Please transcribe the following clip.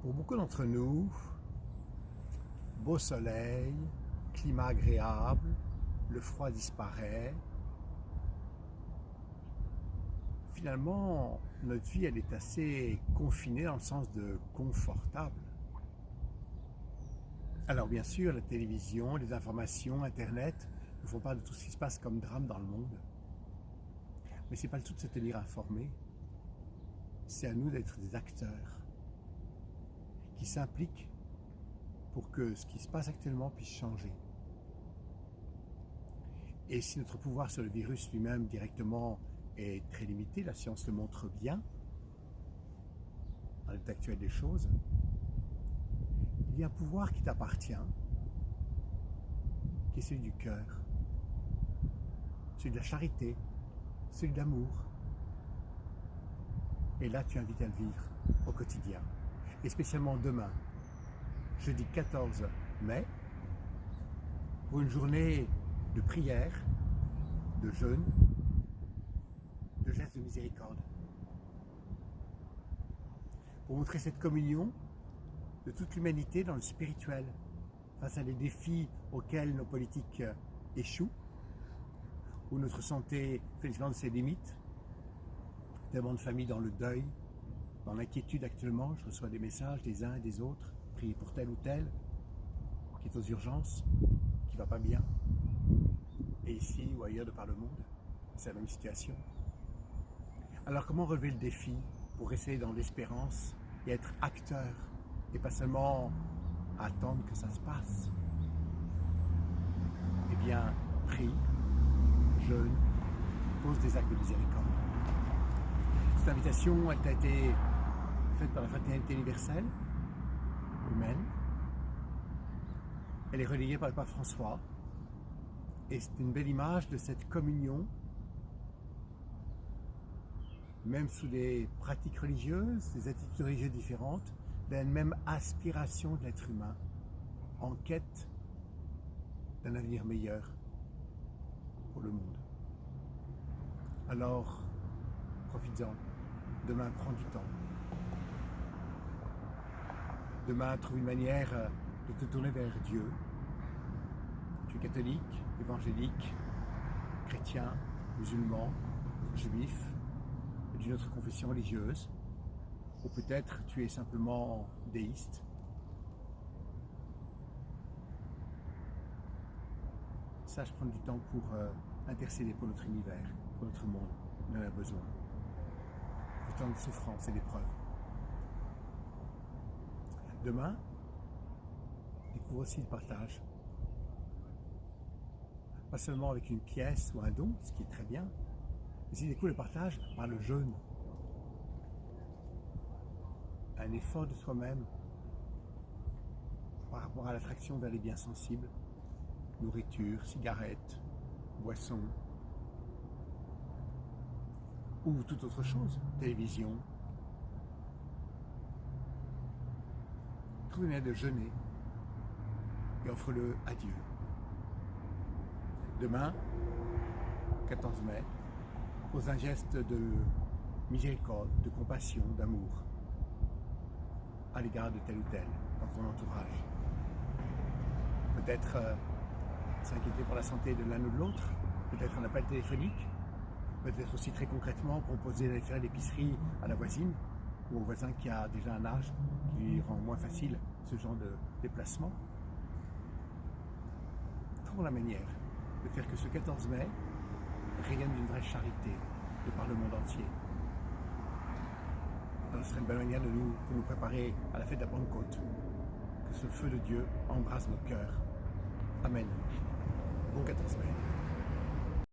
Pour beaucoup d'entre nous, beau soleil, climat agréable, le froid disparaît. Finalement, notre vie, elle est assez confinée dans le sens de confortable. Alors bien sûr, la télévision, les informations, Internet ne font pas de tout ce qui se passe comme drame dans le monde. Mais c'est pas le tout de se tenir informé. C'est à nous d'être des acteurs qui s'impliquent pour que ce qui se passe actuellement puisse changer. Et si notre pouvoir sur le virus lui-même directement est très limité, la science le montre bien, dans l'état actuel des choses, il y a un pouvoir qui t'appartient, qui est celui du cœur, celui de la charité, celui de l'amour. Et là, tu es invité à le vivre au quotidien. Et spécialement demain, jeudi 14 mai, pour une journée de prière, de jeûne, de gestes de miséricorde. Pour montrer cette communion de toute l'humanité dans le spirituel, face à des défis auxquels nos politiques échouent, où notre santé fait l'expérience de ses limites, tellement de familles dans le deuil, dans l'inquiétude actuellement. Je reçois des messages des uns et des autres, prier pour tel ou tel, qui est aux urgences, qui ne va pas bien. Et ici ou ailleurs de par le monde, c'est la même situation. Alors comment relever le défi pour rester dans l'espérance et être acteur, et pas seulement attendre que ça se passe? Eh bien, prie, jeûne, pose des actes de miséricorde. Cette invitation, elle a été faite par la Fraternité universelle humaine. Elle est relayée par le pape François. Et c'est une belle image de cette communion, même sous des pratiques religieuses, des attitudes religieuses différentes, d'une même aspiration de l'être humain, en quête d'un avenir meilleur pour le monde. Alors, profites-en. Demain, prends du temps. Demain, trouve une manière de te tourner vers Dieu. Tu es catholique, évangélique, chrétien, musulman, juif, d'une autre confession religieuse, ou peut-être tu es simplement déiste. Sache prendre du temps pour intercéder pour notre univers, pour notre monde. On en a besoin. Pour tant de souffrance et d'épreuves. Demain, découvre aussi le partage. Pas seulement avec une pièce ou un don, ce qui est très bien, mais aussi découvre le partage par le jeûne. Un effort de soi-même par rapport à l'attraction vers les biens sensibles, nourriture, cigarettes, boissons, ou toute autre chose, télévision. Trouve une manière de jeûner et offre-le à Dieu. Demain, 14 mai, pose un geste de miséricorde, de compassion, d'amour à l'égard de tel ou tel dans ton entourage. Peut-être s'inquiéter pour la santé de l'un ou de l'autre, peut-être un appel téléphonique, peut-être aussi très concrètement proposer d'aller faire l'épicerie à la voisine ou au voisin qui a déjà un âge qui lui rend moins facile ce genre de déplacement. Trouvons la manière de faire que ce 14 mai rayonne d'une vraie charité de par le monde entier. Alors ce serait une belle manière de nous préparer à la fête de la Pentecôte. Que ce feu de Dieu embrasse nos cœurs. Amen. Bon 14 mai.